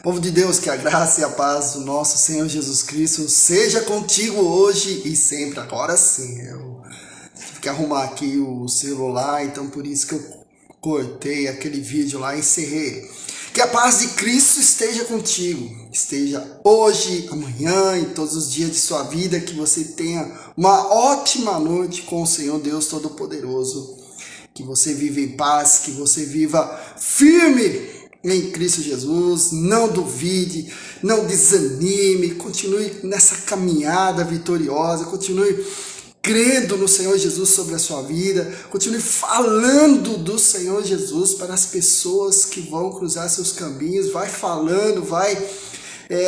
Povo de Deus, que a graça e a paz do nosso Senhor Jesus Cristo seja contigo hoje e sempre. Agora sim, eu tive que arrumar aqui o celular, então por isso que eu cortei aquele vídeo lá e encerrei. Que a paz de Cristo esteja contigo, esteja hoje, amanhã e todos os dias de sua vida, que você tenha uma ótima noite com o Senhor Deus Todo-Poderoso, que você viva em paz, que você viva firme em Cristo Jesus, não duvide, não desanime, continue nessa caminhada vitoriosa, continue crendo no Senhor Jesus sobre a sua vida, continue falando do Senhor Jesus para as pessoas que vão cruzar seus caminhos, vai falando, vai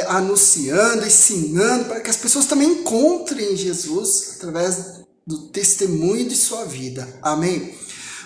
anunciando, ensinando, para que as pessoas também encontrem Jesus através do testemunho de sua vida. Amém?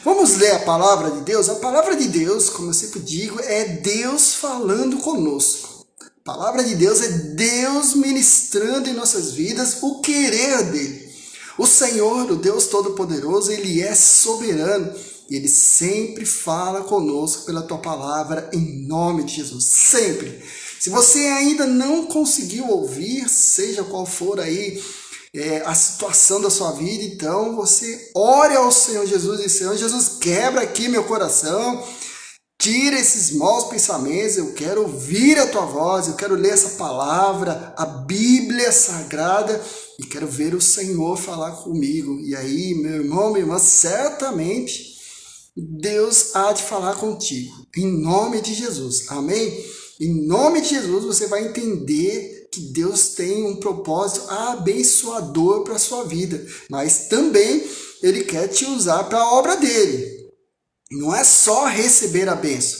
Vamos ler a palavra de Deus? A palavra de Deus, como eu sempre digo, é Deus falando conosco. A palavra de Deus é Deus ministrando em nossas vidas o querer dele. O Senhor, o Deus Todo-Poderoso, Ele é soberano e Ele sempre fala conosco pela tua palavra em nome de Jesus. Sempre. Se você ainda não conseguiu ouvir, seja qual for aí a situação da sua vida, então você ore ao Senhor Jesus e Senhor Jesus, quebra aqui meu coração, tira esses maus pensamentos, eu quero ouvir a tua voz, eu quero ler essa palavra, a Bíblia Sagrada, e quero ver o Senhor falar comigo. E aí, meu irmão, minha irmã, certamente Deus há de falar contigo, em nome de Jesus, amém? Em nome de Jesus você vai entender que Deus tem um propósito abençoador para a sua vida, mas também Ele quer te usar para a obra dele. Não é só receber a bênção,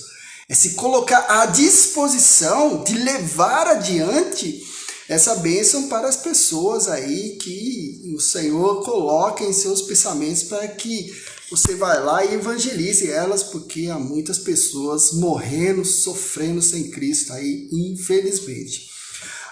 é se colocar à disposição de levar adiante essa bênção para as pessoas aí que o Senhor coloca em seus pensamentos, para que você vai lá e evangelize elas, porque há muitas pessoas morrendo, sofrendo sem Cristo aí, infelizmente.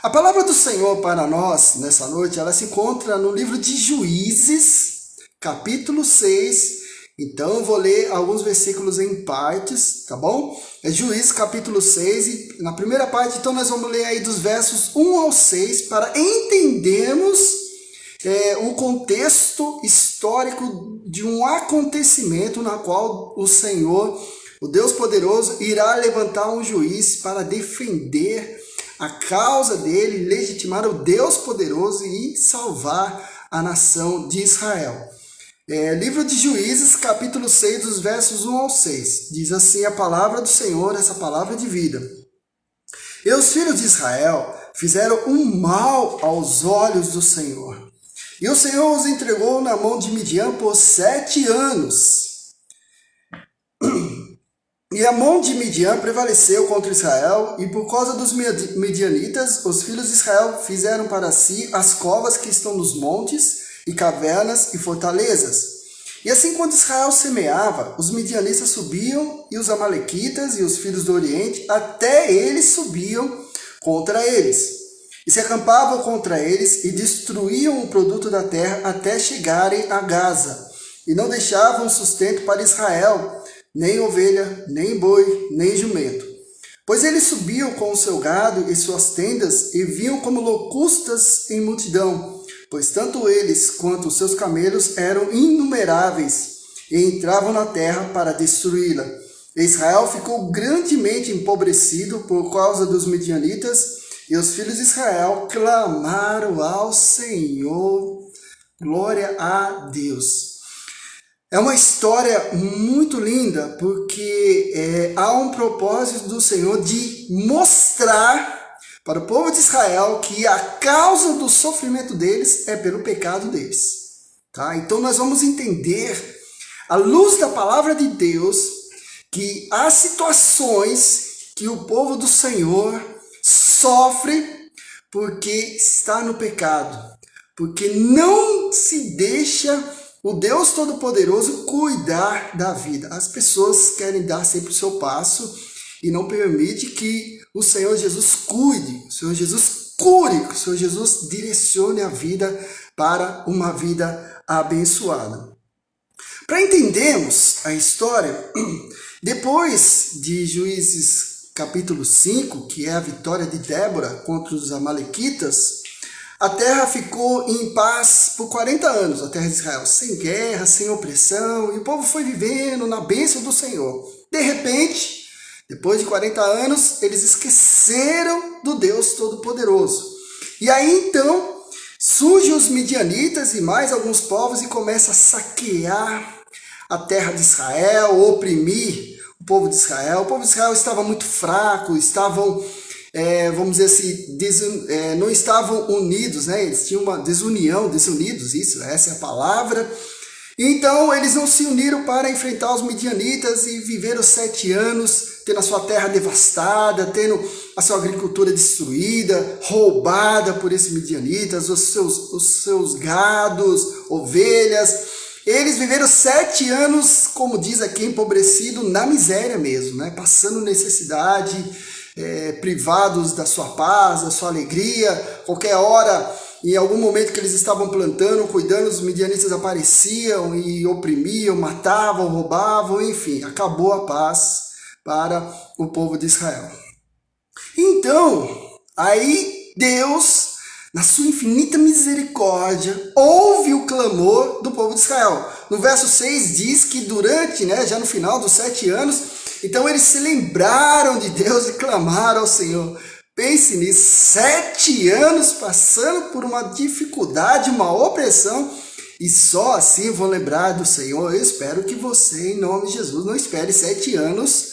A palavra do Senhor para nós, nessa noite, ela se encontra no livro de Juízes, capítulo 6. Então, eu vou ler alguns versículos em partes, tá bom? É Juízes, capítulo 6, e na primeira parte, então, nós vamos ler aí dos versos 1 ao 6, para entendermos o contexto histórico de um acontecimento na qual o Senhor, o Deus poderoso, irá levantar um juiz para defender a causa dele, legitimar o Deus poderoso e salvar a nação de Israel. Livro de Juízes, capítulo 6, dos versos 1 ao 6. Diz assim a palavra do Senhor, essa palavra de vida. E os filhos de Israel fizeram um mal aos olhos do Senhor. E o Senhor os entregou na mão de Midian por 7 anos. E a mão de Midian prevaleceu contra Israel, e por causa dos midianitas, os filhos de Israel fizeram para si as covas que estão nos montes, e cavernas e fortalezas. E assim, quando Israel semeava, os midianitas subiam, e os amalequitas e os filhos do Oriente, até eles subiam contra eles. E se acampavam contra eles, e destruíam o produto da terra até chegarem a Gaza. E não deixavam sustento para Israel, nem ovelha, nem boi, nem jumento. Pois eles subiam com o seu gado e suas tendas, e vinham como locustas em multidão, pois tanto eles quanto os seus camelos eram inumeráveis, e entravam na terra para destruí-la. E Israel ficou grandemente empobrecido por causa dos midianitas, e os filhos de Israel clamaram ao Senhor. Glória a Deus. É uma história muito linda, porque há um propósito do Senhor de mostrar para o povo de Israel que a causa do sofrimento deles é pelo pecado deles. Tá? Então nós vamos entender, à luz da palavra de Deus, que há situações que o povo do Senhor sofre porque está no pecado, porque não se deixa o Deus Todo-Poderoso cuidar da vida. As pessoas querem dar sempre o seu passo e não permite que o Senhor Jesus cuide, o Senhor Jesus cure, que o Senhor Jesus direcione a vida para uma vida abençoada. Para entendermos a história, depois de Juízes capítulo 5, que é a vitória de Débora contra os amalequitas, a terra ficou em paz por 40 anos, a terra de Israel, sem guerra, sem opressão, e o povo foi vivendo na bênção do Senhor. De repente, depois de 40 anos, eles esqueceram do Deus Todo-Poderoso. E aí então, surgem os midianitas e mais alguns povos e começam a saquear a terra de Israel, oprimir o povo de Israel. O povo de Israel estava muito fraco, estavam, vamos dizer assim, não estavam unidos, né? Eles tinham uma desunião, desunidos, essa é a palavra. Então eles não se uniram para enfrentar os midianitas e viveram 7 anos tendo a sua terra devastada, tendo a sua agricultura destruída, roubada por esses midianitas, os seus gados, ovelhas. Eles viveram 7 anos, como diz aqui, empobrecido na miséria mesmo, né? Passando necessidade, privados da sua paz, da sua alegria. Qualquer hora, em algum momento que eles estavam plantando, cuidando, os midianitas apareciam e oprimiam, matavam, roubavam, enfim, acabou a paz para o povo de Israel. Então, aí Deus, na sua infinita misericórdia, ouve o clamor do povo de Israel. No verso 6 diz que durante, já no final dos 7 anos, então eles se lembraram de Deus e clamaram ao Senhor. Pense nisso, 7 anos passando por uma dificuldade, uma opressão, e só assim vão lembrar do Senhor. Eu espero que você, em nome de Jesus, não espere 7 anos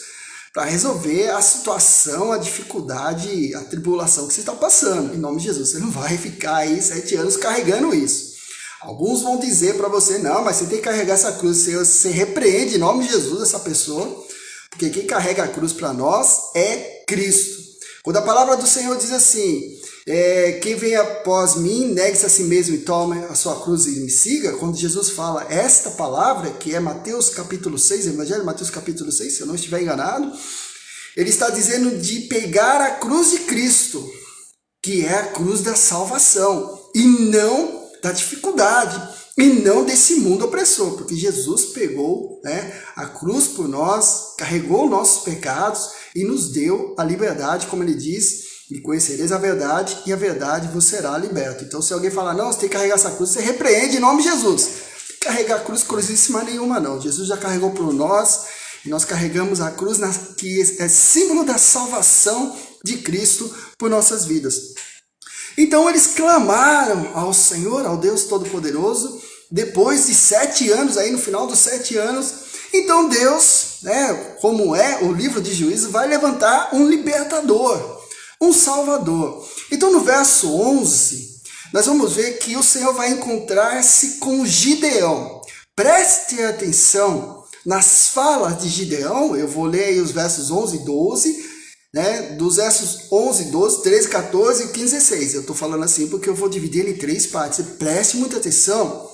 para resolver a situação, a dificuldade, a tribulação que você está passando. Em nome de Jesus, você não vai ficar aí 7 anos carregando isso. Alguns vão dizer para você, não, mas você tem que carregar essa cruz. Você repreende em nome de Jesus essa pessoa, porque quem carrega a cruz para nós é Cristo. Quando a palavra do Senhor diz assim, quem vem após mim, negue-se a si mesmo e tome a sua cruz e me siga, quando Jesus fala esta palavra, que é Mateus capítulo 6, Evangelho de Mateus capítulo 6, se eu não estiver enganado, ele está dizendo de pegar a cruz de Cristo, que é a cruz da salvação, e não da dificuldade, e não desse mundo opressor, porque Jesus pegou a cruz por nós, carregou nossos pecados e nos deu a liberdade, como ele diz, e conhecereis a verdade, e a verdade vos será liberto. Então, se alguém falar, não, você tem que carregar essa cruz, você repreende em nome de Jesus. Carregar a cruz, cruzíssima nenhuma não. Jesus já carregou por nós, e nós carregamos a cruz, que é símbolo da salvação de Cristo por nossas vidas. Então, eles clamaram ao Senhor, ao Deus Todo-Poderoso, depois de 7 anos, aí no final dos 7 anos, então Deus, como é o livro de Juízes, vai levantar um libertador, um salvador. Então no verso 11, nós vamos ver que o Senhor vai encontrar-se com Gideão. Preste atenção nas falas de Gideão, eu vou ler aí os versos 11 e 12, dos versos 11, 12, 13, 14 e 15 e 16. Eu estou falando assim porque eu vou dividir ele em 3 partes. Preste muita atenção,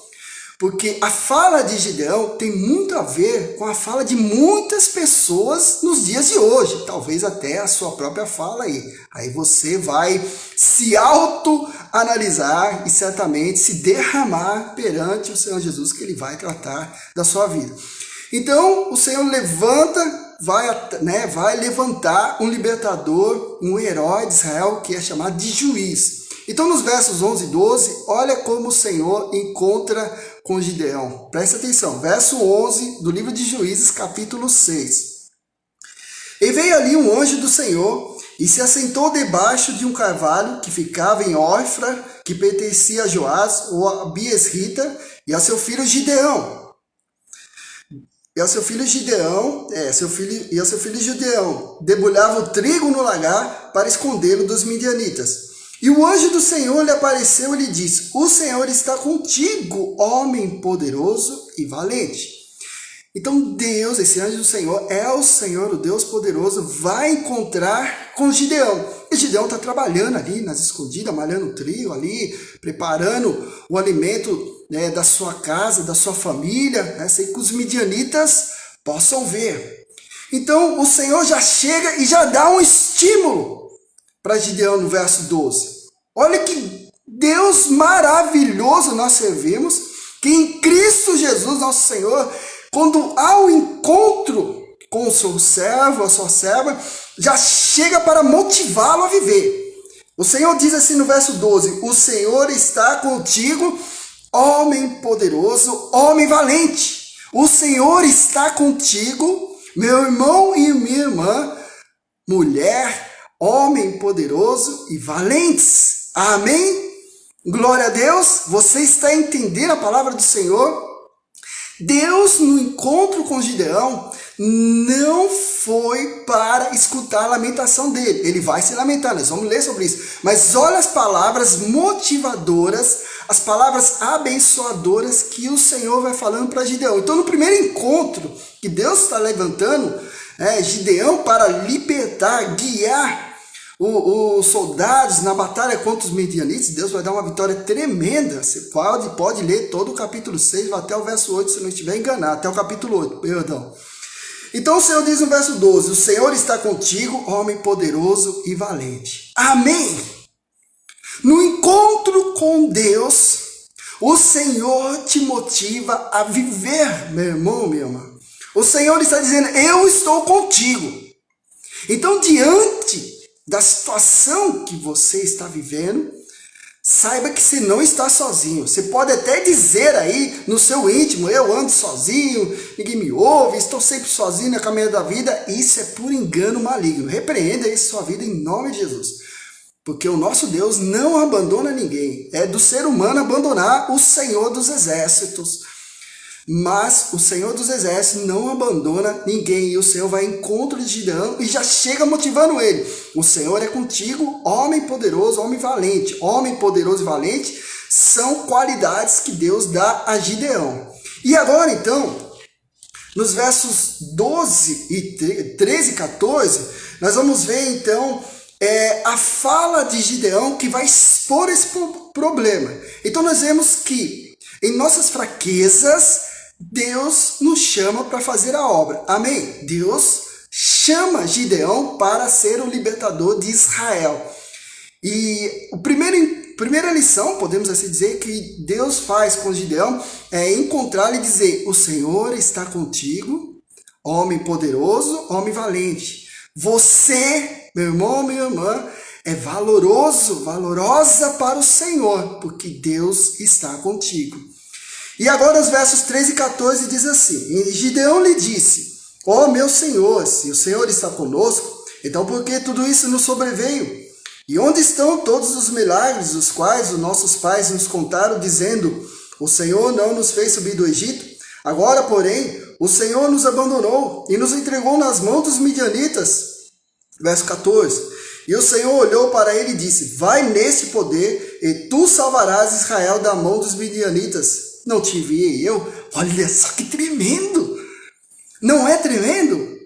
porque a fala de Gideão tem muito a ver com a fala de muitas pessoas nos dias de hoje, talvez até a sua própria fala aí. Aí você vai se autoanalisar e certamente se derramar perante o Senhor Jesus, que ele vai tratar da sua vida. Então o Senhor vai levantar um libertador, um herói de Israel, que é chamado de juiz. Então nos versos 11 e 12, olha como o Senhor encontra com Gideão. Presta atenção, verso 11 do livro de Juízes, capítulo 6. E veio ali um anjo do Senhor e se assentou debaixo de um carvalho que ficava em Ofra, que pertencia a Joás, o Abiesrita, e a seu filho Gideão. Seu filho Gideão debulhava o trigo no lagar para escondê-lo dos midianitas. E o anjo do Senhor lhe apareceu e lhe disse, o Senhor está contigo, homem poderoso e valente. Então Deus, esse anjo do Senhor, é o Senhor, o Deus poderoso, vai encontrar com Gideão. E Gideão está trabalhando ali nas escondidas, malhando o trigo ali, preparando o alimento da sua casa, da sua família, sem que os midianitas possam ver. Então o Senhor já chega e já dá um estímulo para Gideão no verso 12. Olha que Deus maravilhoso nós servimos, que em Cristo Jesus, nosso Senhor, quando há o encontro com o seu servo, a sua serva, já chega para motivá-lo a viver. O Senhor diz assim no verso 12: o Senhor está contigo, homem poderoso, homem valente. O Senhor está contigo, meu irmão e minha irmã, mulher, homem poderoso e valentes. Amém? Glória a Deus. Você está entendendo a palavra do Senhor? Deus, no encontro com Gideão, não foi para escutar a lamentação dele. Ele vai se lamentar, nós vamos ler sobre isso. Mas olha as palavras motivadoras, as palavras abençoadoras que o Senhor vai falando para Gideão. Então, no primeiro encontro que Deus está levantando, Gideão para libertar, guiar os soldados na batalha contra os midianitas, Deus vai dar uma vitória tremenda. Você pode ler todo o capítulo 6 até o verso 8, se não estiver enganado, até o capítulo 8, perdão. Então o Senhor diz no verso 12: o Senhor está contigo, homem poderoso e valente. Amém? No encontro com Deus, o Senhor te motiva a viver, meu irmão, minha irmã. O Senhor está dizendo: eu estou contigo. Então, diante da situação que você está vivendo, saiba que você não está sozinho. Você pode até dizer aí no seu íntimo: eu ando sozinho, ninguém me ouve, estou sempre sozinho na caminhada da vida. Isso é por engano maligno. Repreenda isso sua vida em nome de Jesus. Porque o nosso Deus não abandona ninguém. É do ser humano abandonar o Senhor dos Exércitos. Mas o Senhor dos Exércitos não abandona ninguém. E o Senhor vai ao encontro de Gideão e já chega motivando ele. O Senhor é contigo, homem poderoso, homem valente. Homem poderoso e valente são qualidades que Deus dá a Gideão. E agora então, nos versos 12 e 13 e 14, nós vamos ver então a fala de Gideão que vai expor esse problema. Então nós vemos que em nossas fraquezas, Deus nos chama para fazer a obra. Amém? Deus chama Gideão para ser o libertador de Israel. E a primeira lição, podemos assim dizer, que Deus faz com Gideão é encontrar e dizer: o Senhor está contigo, homem poderoso, homem valente. Você, meu irmão, minha irmã, é valorosa para o Senhor, porque Deus está contigo. E agora os versos 13 e 14 diz assim: e Gideão lhe disse: ó meu Senhor, se o Senhor está conosco, então por que tudo isso nos sobreveio? E onde estão todos os milagres os quais os nossos pais nos contaram, dizendo: o Senhor não nos fez subir do Egito? Agora, porém, o Senhor nos abandonou e nos entregou nas mãos dos midianitas. Verso 14. E o Senhor olhou para ele e disse: vai nesse poder, e tu salvarás Israel da mão dos midianitas. Não te enviei eu? Olha só que tremendo! Não é tremendo? O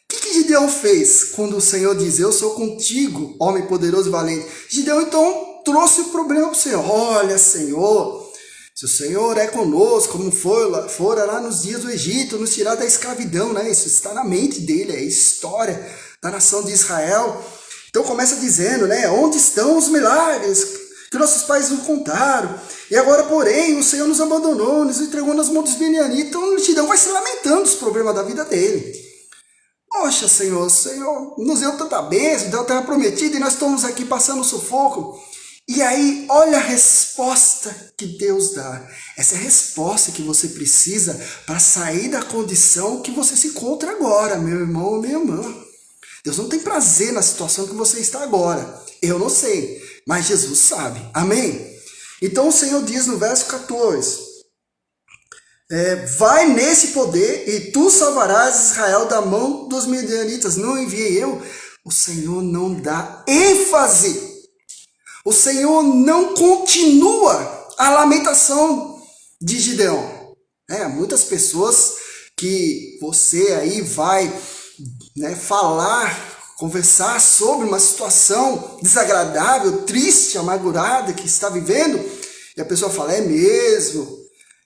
que Gideão fez quando o Senhor diz: eu sou contigo, homem poderoso e valente? Gideão então trouxe o problema para o Senhor. Olha, Senhor, se o Senhor é conosco, como fora lá nos dias do Egito, nos tirar da escravidão, né? Isso está na mente dele, é a história da nação de Israel. Então começa dizendo, né? Onde estão os milagres que nossos pais nos contaram? E agora, porém, o Senhor nos abandonou, nos entregou nas mãos dos midianitas. Então Gideão vai se lamentando dos problemas da vida dele. Poxa, Senhor, o Senhor nos deu tanta bênção, deu a terra prometida, e nós estamos aqui passando sufoco. E aí, olha a resposta que Deus dá. Essa é a resposta que você precisa para sair da condição que você se encontra agora, meu irmão ou minha irmã. Deus não tem prazer na situação que você está agora. Eu não sei, mas Jesus sabe. Amém? Então o Senhor diz no verso 14: vai nesse poder e tu salvarás Israel da mão dos midianitas. Não enviei eu? O Senhor não dá ênfase. O Senhor não continua a lamentação de Gideão. Muitas pessoas que você aí vai falar, conversar sobre uma situação desagradável, triste, amargurada que está vivendo, e a pessoa fala: é mesmo,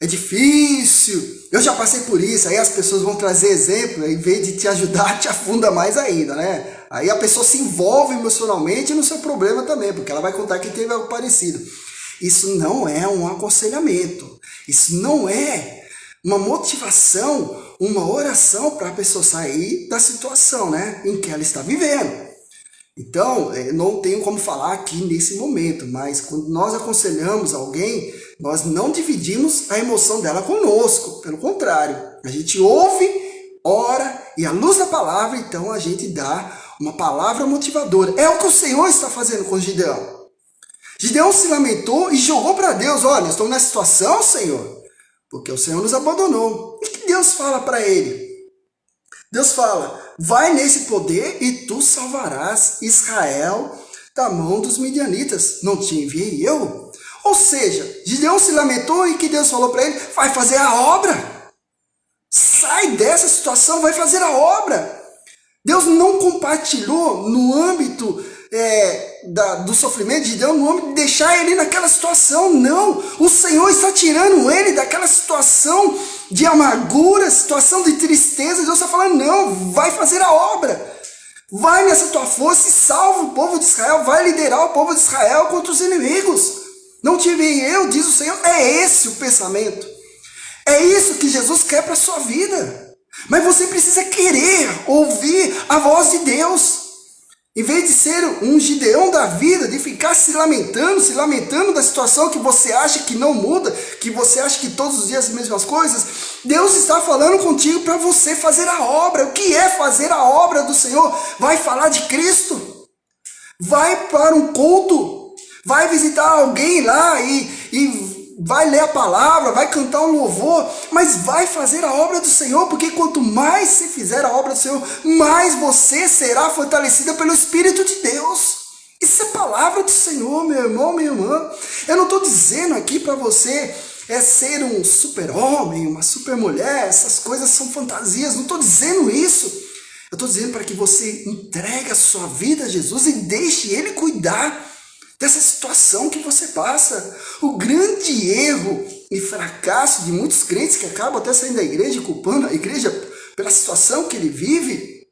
é difícil, eu já passei por isso. Aí as pessoas vão trazer exemplo, em vez de te ajudar, te afunda mais ainda, né? Aí a pessoa se envolve emocionalmente no seu problema também, porque ela vai contar que teve algo parecido. Isso não é um aconselhamento, isso não é uma motivação, uma oração para a pessoa sair da situação, né, em que ela está vivendo. Então, não tenho como falar aqui nesse momento, mas quando nós aconselhamos alguém, nós não dividimos a emoção dela conosco, pelo contrário, a gente ouve, ora e à luz da palavra, então a gente dá uma palavra motivadora. É o que o Senhor está fazendo com Gideão. Gideão se lamentou e jogou para Deus: olha, nós estamos nessa situação, Senhor, porque o Senhor nos abandonou. E que Deus fala para ele? Deus fala: vai nesse poder e tu salvarás Israel da mão dos midianitas. Não te enviei eu? Ou seja, Gideão se lamentou e que Deus falou para ele: vai fazer a obra. Sai dessa situação, vai fazer a obra. Deus não compartilhou no âmbito do sofrimento de Gideão, no âmbito de deixar ele naquela situação. Não, o Senhor está tirando ele daquela situação de amargura, situação de tristeza. Deus está falando: não, vai fazer a obra. Vai nessa tua força e salva o povo de Israel. Vai liderar o povo de Israel contra os inimigos. Não te enviei eu, diz o Senhor. É esse o pensamento. É isso que Jesus quer para a sua vida. Mas você precisa querer ouvir a voz de Deus. Em vez de ser um Gideão da vida, de ficar se lamentando da situação que você acha que não muda, que você acha que todos os dias as mesmas coisas, Deus está falando contigo para você fazer a obra. O que é fazer a obra do Senhor? Vai falar de Cristo. Vai para um culto. Vai visitar alguém lá e vai ler a palavra, vai cantar um louvor, mas vai fazer a obra do Senhor, porque quanto mais você fizer a obra do Senhor, mais você será fortalecida pelo Espírito de Deus. Isso é palavra do Senhor, meu irmão, minha irmã. Eu não estou dizendo aqui para você ser um super-homem, uma super-mulher, essas coisas são fantasias, não estou dizendo isso. Eu estou dizendo para que você entregue a sua vida a Jesus e deixe Ele cuidar dessa situação que você passa. O grande erro e fracasso de muitos crentes que acabam até saindo da igreja e culpando a igreja pela situação que ele vive,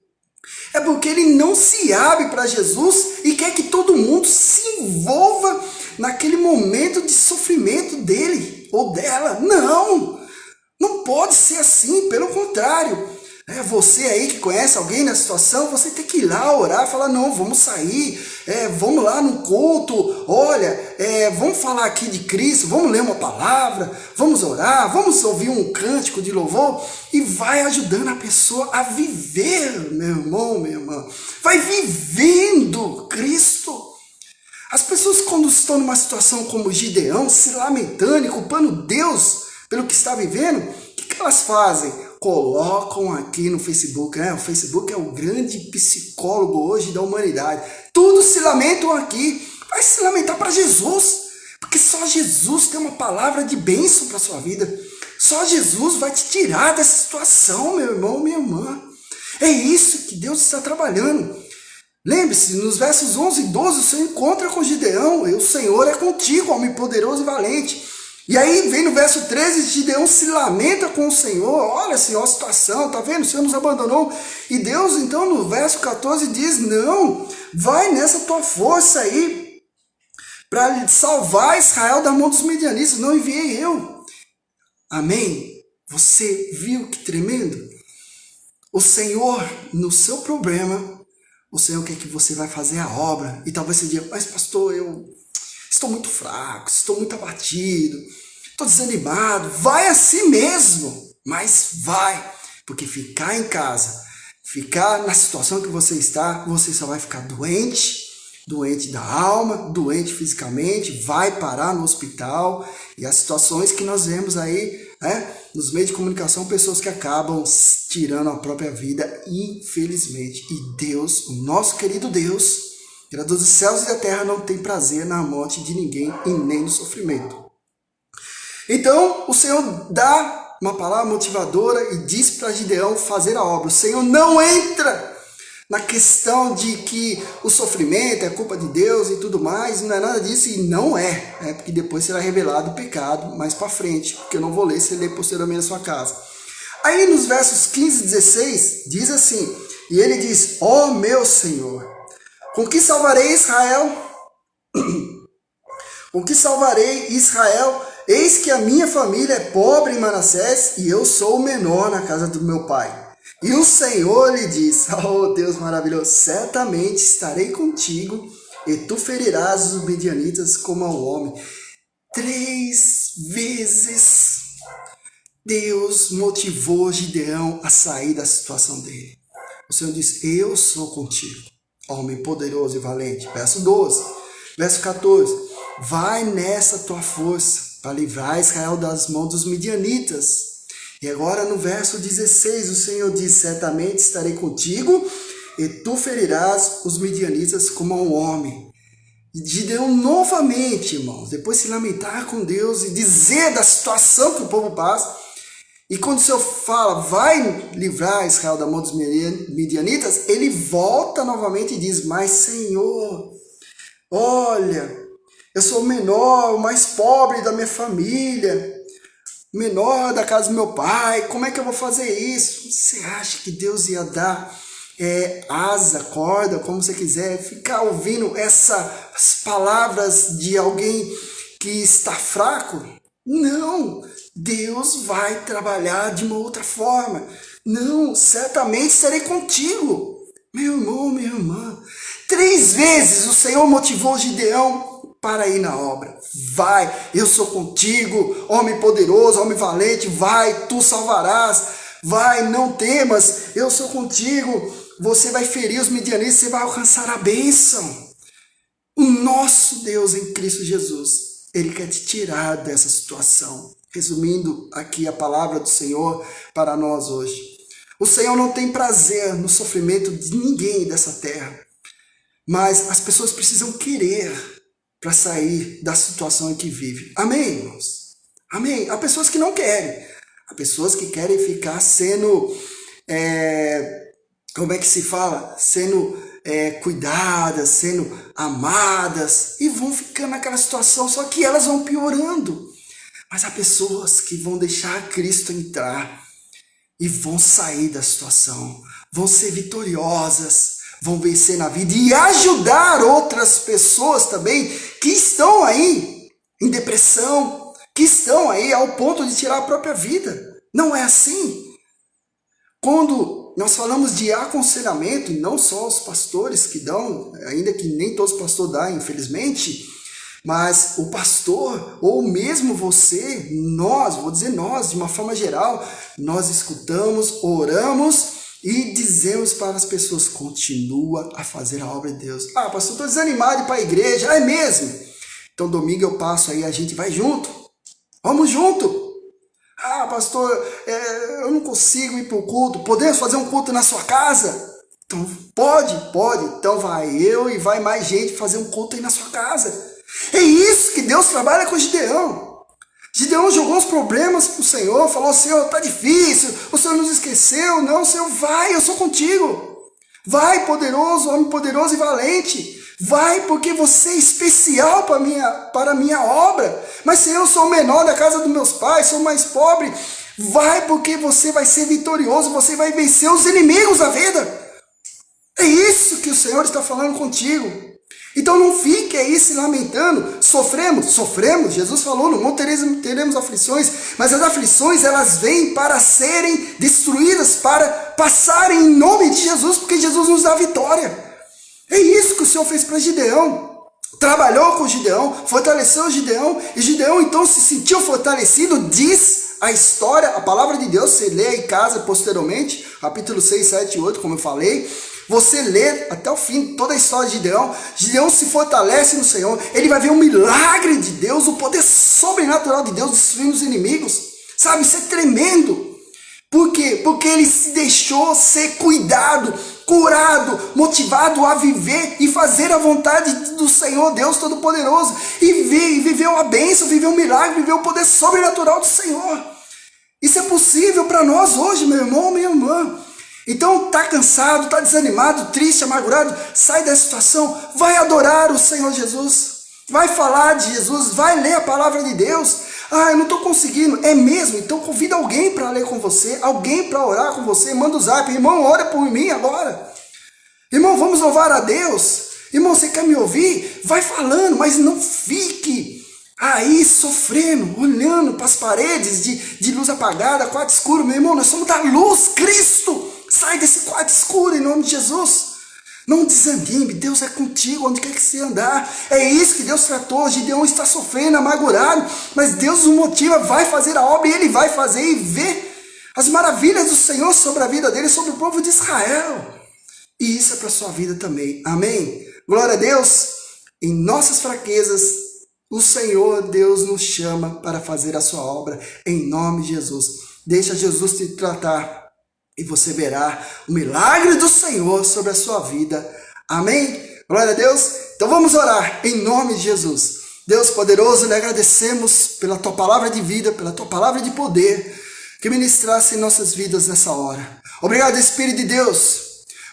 é porque ele não se abre para Jesus e quer que todo mundo se envolva naquele momento de sofrimento dele ou dela. Não pode ser assim, pelo contrário. Você aí que conhece alguém na situação, você tem que ir lá orar, falar: não, vamos sair, vamos lá no culto, olha, vamos falar aqui de Cristo, vamos ler uma palavra, vamos orar, vamos ouvir um cântico de louvor, e vai ajudando a pessoa a viver, meu irmão, minha irmã, vai vivendo Cristo. As pessoas, quando estão numa situação como Gideão, se lamentando e culpando Deus pelo que está vivendo, o que elas fazem? Colocam aqui no Facebook, O Facebook é o grande psicólogo hoje da humanidade. Tudo se lamentam aqui. Vai se lamentar para Jesus, porque só Jesus tem uma palavra de bênção para sua vida. Só Jesus vai te tirar dessa situação, meu irmão, minha irmã. É isso que Deus está trabalhando. Lembre-se, nos versos 11 e 12, o Senhor encontra com Gideão, e o Senhor é contigo, homem poderoso e valente. E aí vem no verso 13, Gideão se lamenta com o Senhor: olha, Senhor, a situação, tá vendo? O Senhor nos abandonou. E Deus, então, no verso 14 diz: não, vai nessa tua força aí, para salvar Israel da mão dos midianitas, não enviei eu. Amém? Você viu que tremendo? O Senhor, no seu problema, o Senhor quer que você vai fazer a obra. E talvez você diga: mas pastor, eu estou muito fraco, estou muito abatido, estou desanimado. Vai assim mesmo, mas vai, porque ficar em casa, ficar na situação que você está, você só vai ficar doente da alma, doente fisicamente, vai parar no hospital. E as situações que nós vemos aí, nos meios de comunicação, pessoas que acabam tirando a própria vida, infelizmente. E Deus, o nosso querido Deus, Criador dos céus e da terra, não tem prazer na morte de ninguém e nem no sofrimento. Então, o Senhor dá uma palavra motivadora e diz para Gideão fazer a obra. O Senhor não entra na questão de que o sofrimento é culpa de Deus e tudo mais, não é nada disso, e não porque depois será revelado o pecado mais para frente, porque eu não vou ler, você lê posteriormente na sua casa. Aí nos versos 15 e 16, diz assim, e ele diz: ó meu Senhor, com que salvarei Israel? Com que salvarei Israel Eis que a minha família é pobre em Manassés e eu sou o menor na casa do meu pai. E o Senhor lhe diz, oh Deus maravilhoso, certamente estarei contigo e tu ferirás os midianitas como ao homem. 3 vezes Deus motivou Gideão a sair da situação dele. O Senhor diz, eu sou contigo, homem poderoso e valente. Verso 12, verso 14, vai nessa tua força para livrar Israel das mãos dos midianitas. E agora no verso 16 o Senhor diz, certamente estarei contigo e tu ferirás os midianitas como a um homem. E Gideão novamente, irmãos, depois se lamentar com Deus e dizer da situação que o povo passa, e quando o Senhor fala, vai livrar Israel da mão dos midianitas, ele volta novamente e diz, mas Senhor, olha, eu sou o menor, o mais pobre da minha família, menor da casa do meu pai, como é que eu vou fazer isso? Você acha que Deus ia dar asa, corda, como você quiser, ficar ouvindo essas palavras de alguém que está fraco? Não, Deus vai trabalhar de uma outra forma. Não, certamente estarei contigo. Meu irmão, minha irmã, 3 vezes o Senhor motivou Gideão para ir na obra. Vai, eu sou contigo, homem poderoso, homem valente, vai, tu salvarás. Vai, não temas, eu sou contigo. Você vai ferir os midianitas, você vai alcançar a bênção. O nosso Deus em Cristo Jesus, Ele quer te tirar dessa situação. Resumindo aqui a palavra do Senhor para nós hoje. O Senhor não tem prazer no sofrimento de ninguém dessa terra. Mas as pessoas precisam querer para sair da situação em que vive. Amém, irmãos? Amém? Há pessoas que não querem. Há pessoas que querem ficar sendo, como é que se fala? Sendo cuidadas, sendo amadas. E vão ficando naquela situação, só que elas vão piorando. Mas há pessoas que vão deixar Cristo entrar e vão sair da situação. Vão ser vitoriosas. Vão vencer na vida e ajudar outras pessoas também que estão aí em depressão, que estão aí ao ponto de tirar a própria vida. Não é assim? Quando nós falamos de aconselhamento, e não só os pastores que dão, ainda que nem todos os pastores dão, infelizmente, mas o pastor, ou mesmo você, nós, vou dizer nós, de uma forma geral, nós escutamos, oramos, e dizemos para as pessoas, continua a fazer a obra de Deus. Ah, pastor, estou desanimado de ir para a igreja. É mesmo? Então domingo eu passo aí, a gente vai junto. Vamos junto. Ah, pastor, eu não consigo ir para o culto. Podemos fazer um culto na sua casa? Então, pode. Então vai eu e vai mais gente fazer um culto aí na sua casa. É isso que Deus trabalha com Gideão. Gideão jogou os problemas para o Senhor, falou, Senhor, está difícil, o Senhor nos esqueceu. Não, Senhor, vai, eu sou contigo. Vai, poderoso, homem poderoso e valente. Vai, porque você é especial para a minha obra. Mas, Senhor, eu sou o menor da casa dos meus pais, sou o mais pobre. Vai, porque você vai ser vitorioso, você vai vencer os inimigos da vida. É isso que o Senhor está falando contigo. Então não fique aí se lamentando. Sofremos. Jesus falou, no mundo teremos aflições, mas as aflições elas vêm para serem destruídas, para passarem em nome de Jesus, porque Jesus nos dá vitória. É isso que o Senhor fez para Gideão. Trabalhou com Gideão, fortaleceu Gideão, e Gideão então se sentiu fortalecido. Diz a história, a palavra de Deus, você lê em casa posteriormente, capítulo 6, 7 e 8, como eu falei. Você lê até o fim toda a história de Gideão. Gideão se fortalece no Senhor. Ele vai ver um milagre de Deus, o poder sobrenatural de Deus destruindo os inimigos. Sabe, isso é tremendo. Por quê? Porque ele se deixou ser cuidado, curado, motivado a viver e fazer a vontade do Senhor, Deus Todo-Poderoso. E viveu a bênção, viveu o milagre, viveu o poder sobrenatural do Senhor. Isso é possível para nós hoje, meu irmão, minha irmã. Então está cansado, está desanimado, triste, amargurado, sai da situação, vai adorar o Senhor Jesus, vai falar de Jesus, vai ler a palavra de Deus. Ah, eu não estou conseguindo. É mesmo? Então convida alguém para ler com você, alguém para orar com você, manda o zap, irmão, ora por mim agora. Irmão, vamos louvar a Deus. Irmão, você quer me ouvir? Vai falando, mas não fique aí sofrendo, olhando para as paredes de luz apagada, quarto escuro. Meu irmão, nós somos da luz, Cristo. Sai desse quarto escuro em nome de Jesus. Não desanime, Deus é contigo onde quer que você andar. É isso que Deus tratou. Gideão está sofrendo, amargurado, mas Deus o motiva, vai fazer a obra, e ele vai fazer e ver as maravilhas do Senhor sobre a vida dele, sobre o povo de Israel. E isso é para a sua vida também, amém? Glória a Deus. Em nossas fraquezas, o Senhor Deus nos chama para fazer a sua obra, em nome de Jesus. Deixa Jesus te tratar e você verá o milagre do Senhor sobre a sua vida. Amém? Glória a Deus. Então vamos orar em nome de Jesus. Deus poderoso, lhe agradecemos pela tua palavra de vida, pela tua palavra de poder, que ministrasse em nossas vidas nessa hora. Obrigado, Espírito de Deus,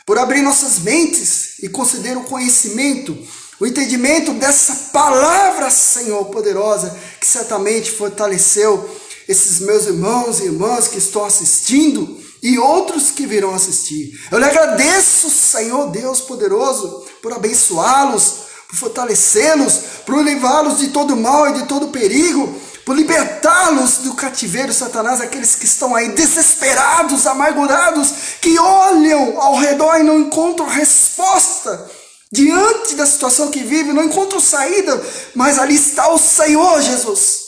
por abrir nossas mentes e conceder o conhecimento, o entendimento dessa palavra, Senhor, poderosa, que certamente fortaleceu esses meus irmãos e irmãs que estão assistindo e outros que virão assistir. Eu lhe agradeço, Senhor Deus poderoso, por abençoá-los, por fortalecê-los, por levá-los de todo mal e de todo perigo, por libertá-los do cativeiro, Satanás, aqueles que estão aí desesperados, amargurados, que olham ao redor e não encontram resposta diante da situação que vive, não encontram saída, mas ali está o Senhor Jesus.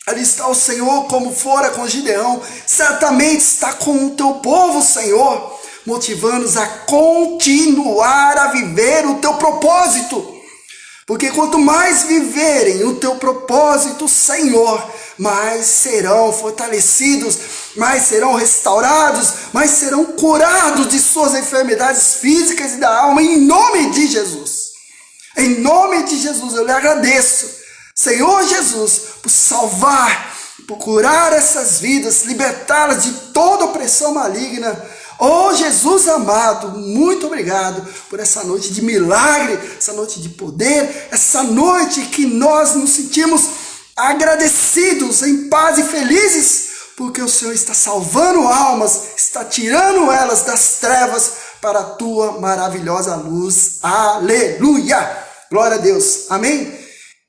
Ali está o Senhor, como fora com Gideão, certamente está com o teu povo, Senhor, motivando-os a continuar a viver o teu propósito. Porque quanto mais viverem o teu propósito, Senhor, mais serão fortalecidos, mais serão restaurados, mais serão curados de suas enfermidades físicas e da alma, em nome de Jesus. Em nome de Jesus, eu lhe agradeço, Senhor Jesus, por salvar, por curar essas vidas, libertá-las de toda opressão maligna. Oh Jesus amado, muito obrigado por essa noite de milagre, essa noite de poder, essa noite que nós nos sentimos agradecidos, em paz e felizes, porque o Senhor está salvando almas, está tirando elas das trevas para a tua maravilhosa luz. Aleluia! Glória a Deus. Amém?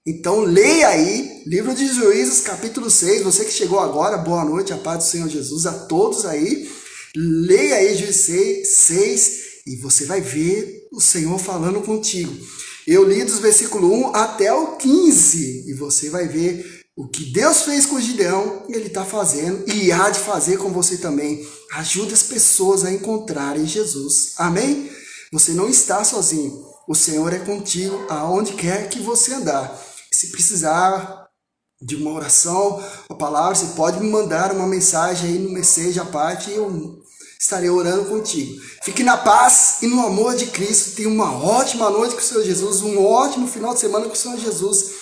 Então leia aí, livro de Juízes, capítulo 6, você que chegou agora, boa noite, a paz do Senhor Jesus a todos aí. Leia aí Juízes 6 e você vai ver o Senhor falando contigo. Eu li dos versículo 1 até o 15 e você vai ver o que Deus fez com Gideão, Ele está fazendo e há de fazer com você também. Ajude as pessoas a encontrarem Jesus. Amém? Você não está sozinho. O Senhor é contigo aonde quer que você andar. Se precisar de uma oração, uma palavra, você pode me mandar uma mensagem aí no Message à parte e eu estarei orando contigo. Fique na paz e no amor de Cristo. Tenha uma ótima noite com o Senhor Jesus, um ótimo final de semana com o Senhor Jesus.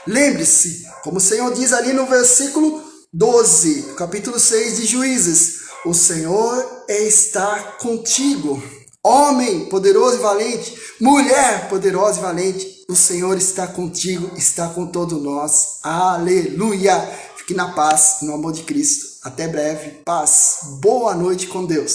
Lembre-se, como o Senhor diz ali no versículo 12, capítulo 6 de Juízes, o Senhor está contigo. Homem poderoso e valente, mulher poderosa e valente, o Senhor está contigo, está com todos nós. Aleluia! Fique na paz, no amor de Cristo. Até breve. Paz. Boa noite com Deus.